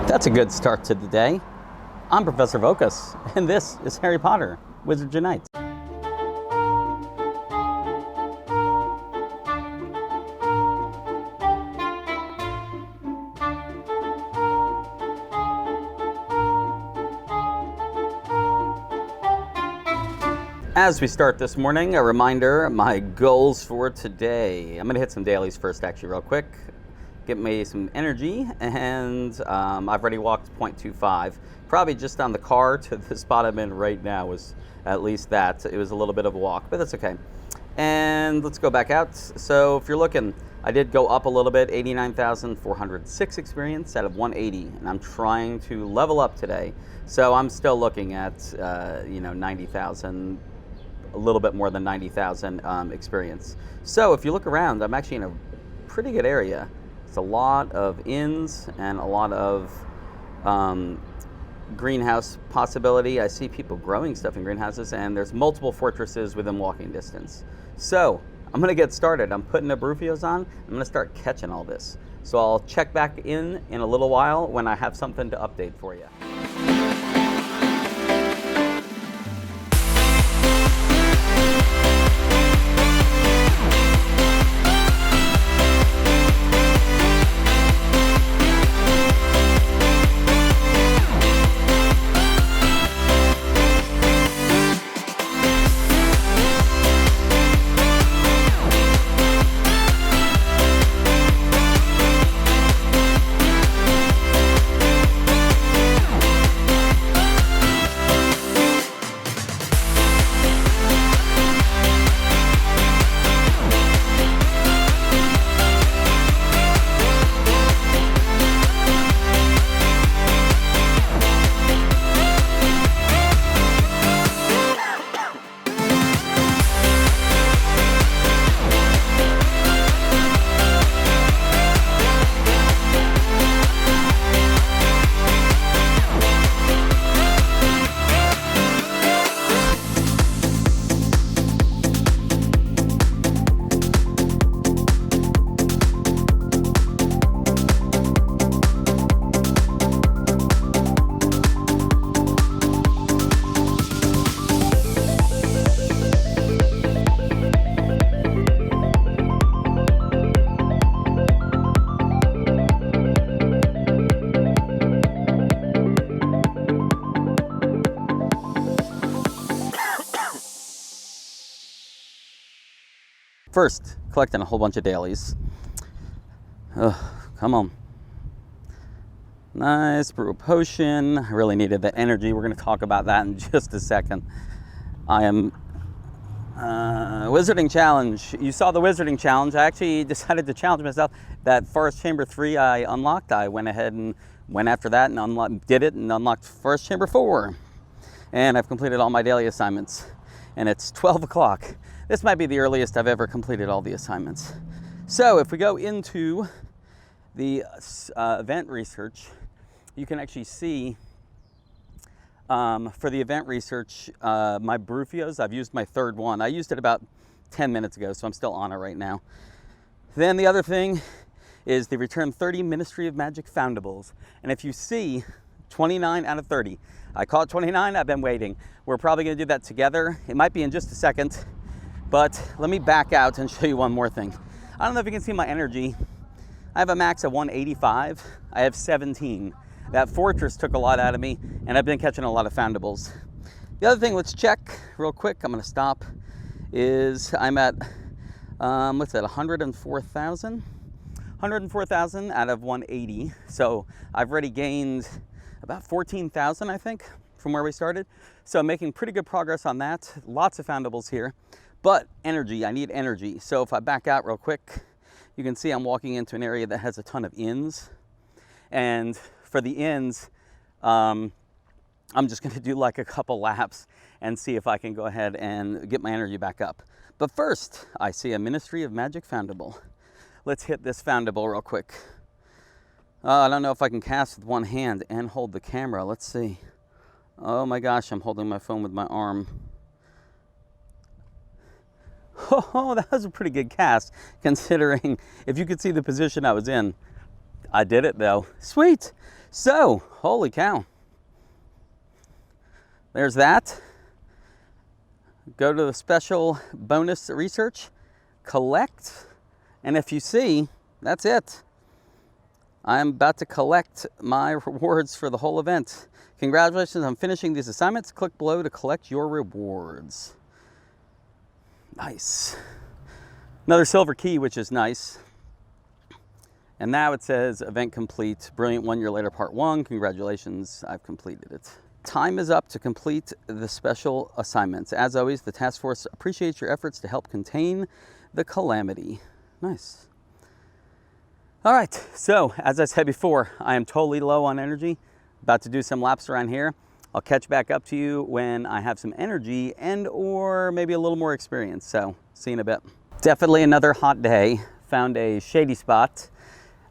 That's a good start to the day. I'm Professorvoqas, and this is Harry Potter, Wizards Unite. As we start this morning, a reminder, my goals for today. I'm gonna hit some dailies first, actually, real quick. Get me some energy, and I've already walked 0.25. Probably just on the car to the spot I'm in right now was at least that. It was a little bit of a walk, but that's okay. And let's go back out. So if you're looking, I did go up a little bit, 89,406 experience out of 180, and I'm trying to level up today. So I'm still looking at 90,000, a little bit more than 90,000 experience. So if you look around, I'm actually in a pretty good area. It's a lot of inns and a lot of greenhouse possibility. I see people growing stuff in greenhouses, and there's multiple fortresses within walking distance. So I'm gonna get started. I'm putting the Rufios on. I'm gonna start catching all this. So I'll check back in a little while when I have something to update for you. First, collecting a whole bunch of dailies. Come on. Nice brew potion. I really needed the energy. We're going to talk about that in just a second. I am Wizarding Challenge. You saw the Wizarding Challenge. I actually decided to challenge myself. That Forest Chamber 3 I unlocked. I went ahead and went after that and did it and unlocked Forest Chamber 4. And I've completed all my daily assignments. And it's 12 o'clock. This might be the earliest I've ever completed all the assignments. So if we go into the event research, you can actually see for the event research, my Rufios, I've used my third one. I used it about 10 minutes ago, so I'm still on it right now. Then the other thing is the return 30 Ministry of Magic Foundables. And if you see, 29 out of 30. I caught 29, I've been waiting. We're probably gonna do that together. It might be in just a second. But let me back out and show you one more thing. I don't know if you can see my energy. I have a max of 185. I have 17. That fortress took a lot out of me, and I've been catching a lot of foundables. The other thing, let's check real quick. I'm gonna stop. Is I'm at, what's that, 104,000? 104,000 out of 180. So I've already gained about 14,000, I think, from where we started. So I'm making pretty good progress on that. Lots of foundables here. But energy, I need energy. So if I back out real quick, you can see I'm walking into an area that has a ton of inns. And for the inns, I'm just gonna do like a couple laps and see if I can go ahead and get my energy back up. But first, I see a Ministry of Magic Foundable. Let's hit this foundable real quick. I don't know if I can cast with one hand and hold the camera. Let's see. Oh my gosh, I'm holding my phone with my arm. Oh, that was a pretty good cast, considering if you could see the position I was in. I did it though. Sweet. So, holy cow. There's that. Go to the special bonus research, collect, and if you see, that's it. I'm about to collect my rewards for the whole event. Congratulations on finishing these assignments. Click below to collect your rewards. Nice. Another silver key, which is nice. And now it says event complete. Brilliant 1 year later, part 1. Congratulations, I've completed it. Time is up to complete the special assignments. As always, the task force appreciates your efforts to help contain the calamity. Nice. All right, so as I said before, I am totally low on energy. About to do some laps around here. I'll catch back up to you when I have some energy and or maybe a little more experience. So see you in a bit. Definitely another hot day. Found a shady spot.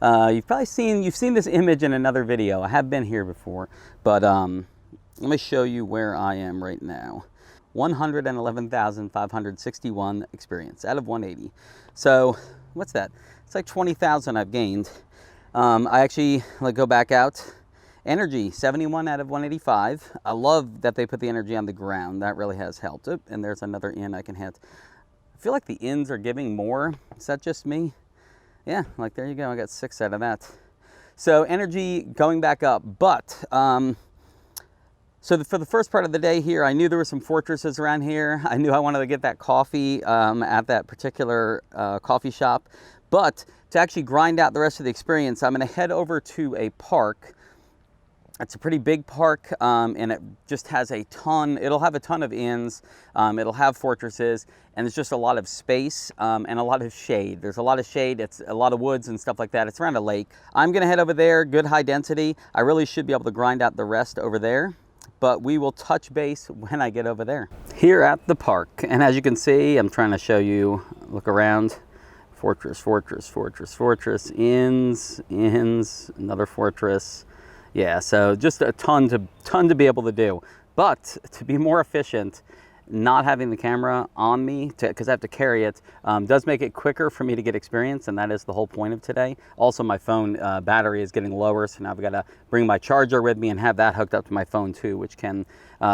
You've probably seen this image in another video. I have been here before, but let me show you where I am right now. 111,561 experience out of 180. So what's that? It's like 20,000 I've gained. I actually go back out. Energy, 71 out of 185. I love that they put the energy on the ground. That really has helped. Oh, and there's another inn I can hit. I feel like the inns are giving more. Is that just me? Yeah, like there you go. I got 6 out of that. So energy going back up, but for the first part of the day here, I knew there were some fortresses around here. I knew I wanted to get that coffee at that particular coffee shop. But to actually grind out the rest of the experience, I'm going to head over to a park. It's a pretty big park, and it just has it'll have a ton of inns, it'll have fortresses, and there's just a lot of space and a lot of shade. There's a lot of shade, it's a lot of woods and stuff like that. It's around a lake. I'm gonna head over there, good high density. I really should be able to grind out the rest over there, but we will touch base when I get over there. Here at the park, and as you can see, I'm trying to show you, look around. Fortress, fortress, fortress, fortress, inns, another fortress. Yeah, so just a ton to be able to do. But to be more efficient, not having the camera on me, because I have to carry it, does make it quicker for me to get experience, and that is the whole point of today. Also, my phone battery is getting lower, so now I've got to bring my charger with me and have that hooked up to my phone too, which can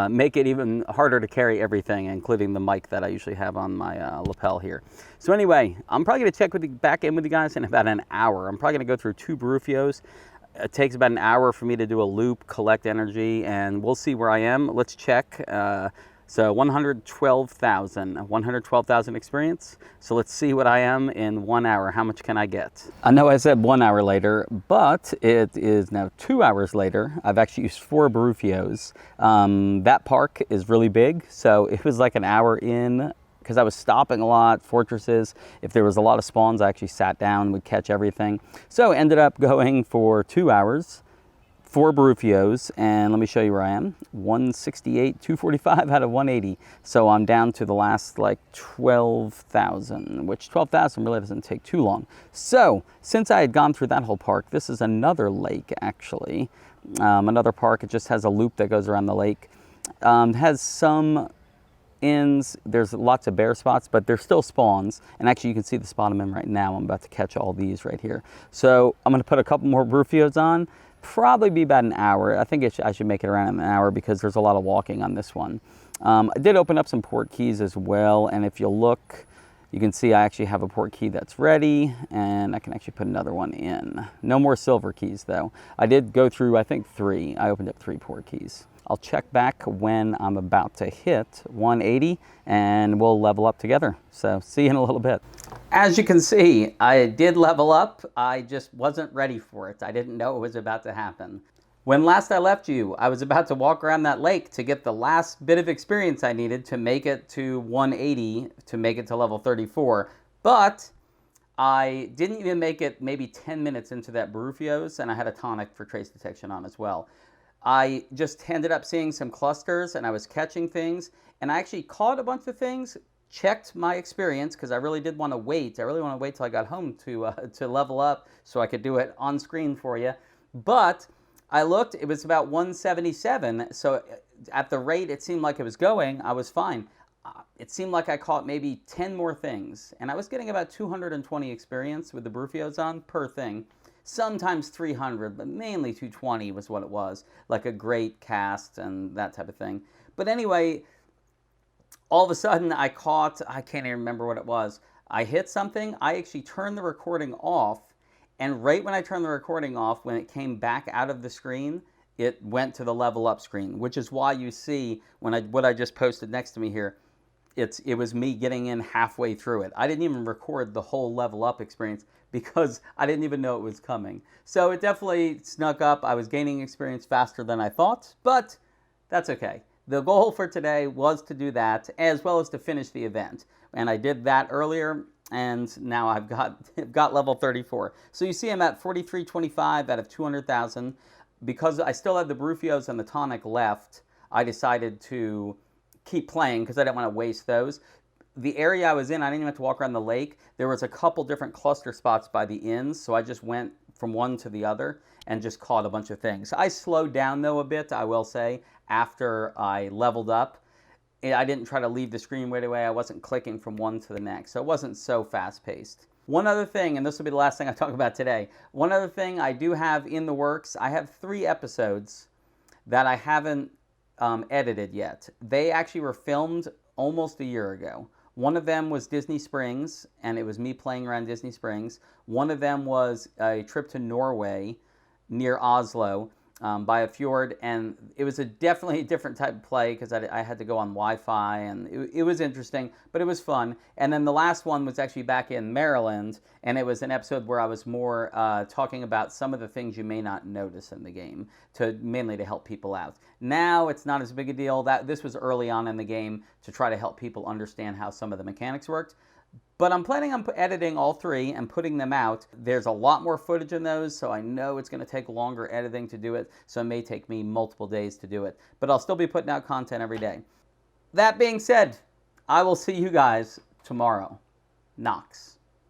make it even harder to carry everything, including the mic that I usually have on my lapel here. So anyway, I'm probably going to check back in with you guys in about an hour. I'm probably going to go through 2 Brufios. It takes about an hour for me to do a loop, collect energy, and we'll see where I am. Let's check. So 112,000 experience. So let's see what I am in 1 hour. How much can I get? I know I said 1 hour later, but it is now 2 hours later. I've actually used 4 Brufios. That park is really big, so it was like an hour in, because I was stopping a lot, fortresses. If there was a lot of spawns, I actually sat down, would catch everything. So ended up going for 2 hours, 4 Brufios, and let me show you where I am. 168, 245 out of 180. So I'm down to the last like 12,000, which 12,000 really doesn't take too long. So since I had gone through that whole park, this is another lake actually. Another park, it just has a loop that goes around the lake. Has some inns, there's lots of bare spots, but there's still spawns, and actually you can see the spot I'm in right now. I'm about to catch all these right here. So I'm going to put a couple more Brufios on, probably be about an hour. I think I should make it around an hour because there's a lot of walking on this one. I did open up some port keys as well, and if you look, you can see I actually have a port key that's ready, and I can actually put another one in. No more silver keys though. I did go through, I think 3. I opened up 3 port keys. I'll check back when I'm about to hit 180 and we'll level up together. So see you in a little bit. As you can see, I did level up. I just wasn't ready for it. I didn't know it was about to happen. When last I left you, I was about to walk around that lake to get the last bit of experience I needed to make it to 180, to make it to level 34. But I didn't even make it maybe 10 minutes into that Brufios, and I had a tonic for trace detection on as well. I just ended up seeing some clusters and I was catching things, and I actually caught a bunch of things, checked my experience because I really did want to wait. I really want to wait till I got home to level up so I could do it on screen for you. But I looked, it was about 177, so at the rate it seemed like it was going, I was fine. It seemed like I caught maybe 10 more things, and I was getting about 220 experience with the Brufios on per thing. sometimes 300, but mainly 220 was what it was, like a great cast and that type of thing. But anyway, all of a sudden I can't even remember what it was. I hit something, I actually turned the recording off, and right when I turned the recording off, when it came back out of the screen, it went to the level up screen, which is why you see what I just posted next to me here. It was me getting in halfway through it. I didn't even record the whole level up experience because I didn't even know it was coming. So it definitely snuck up. I was gaining experience faster than I thought, but that's okay. The goal for today was to do that, as well as to finish the event. And I did that earlier, and now I've got level 34. So you see I'm at 4325 out of 200,000. Because I still had the Brufios and the tonic left, I decided to keep playing because I didn't want to waste those. The area I was in, I didn't even have to walk around the lake. There was a couple different cluster spots by the inns, so I just went from one to the other and just caught a bunch of things. I slowed down, though, a bit, I will say, after I leveled up. I didn't try to leave the screen right away. I wasn't clicking from one to the next, so it wasn't so fast-paced. One other thing, and this will be the last thing I talk about today. One other thing I do have in the works, I have 3 episodes that I haven't edited yet. They actually were filmed almost a year ago. One of them was Disney Springs, and it was me playing around Disney Springs. One of them was a trip to Norway near Oslo by a fjord, and it was definitely a different type of play because I had to go on Wi-Fi, and it was interesting, but it was fun. And then the last one was actually back in Maryland, and it was an episode where I was more talking about some of the things you may not notice in the game, mainly to help people out. Now it's not as big a deal. This was early on in the game to try to help people understand how some of the mechanics worked. But I'm planning on editing all 3 and putting them out. There's a lot more footage in those, so I know it's going to take longer editing to do it, so it may take me multiple days to do it. But I'll still be putting out content every day. That being said, I will see you guys tomorrow. Knox.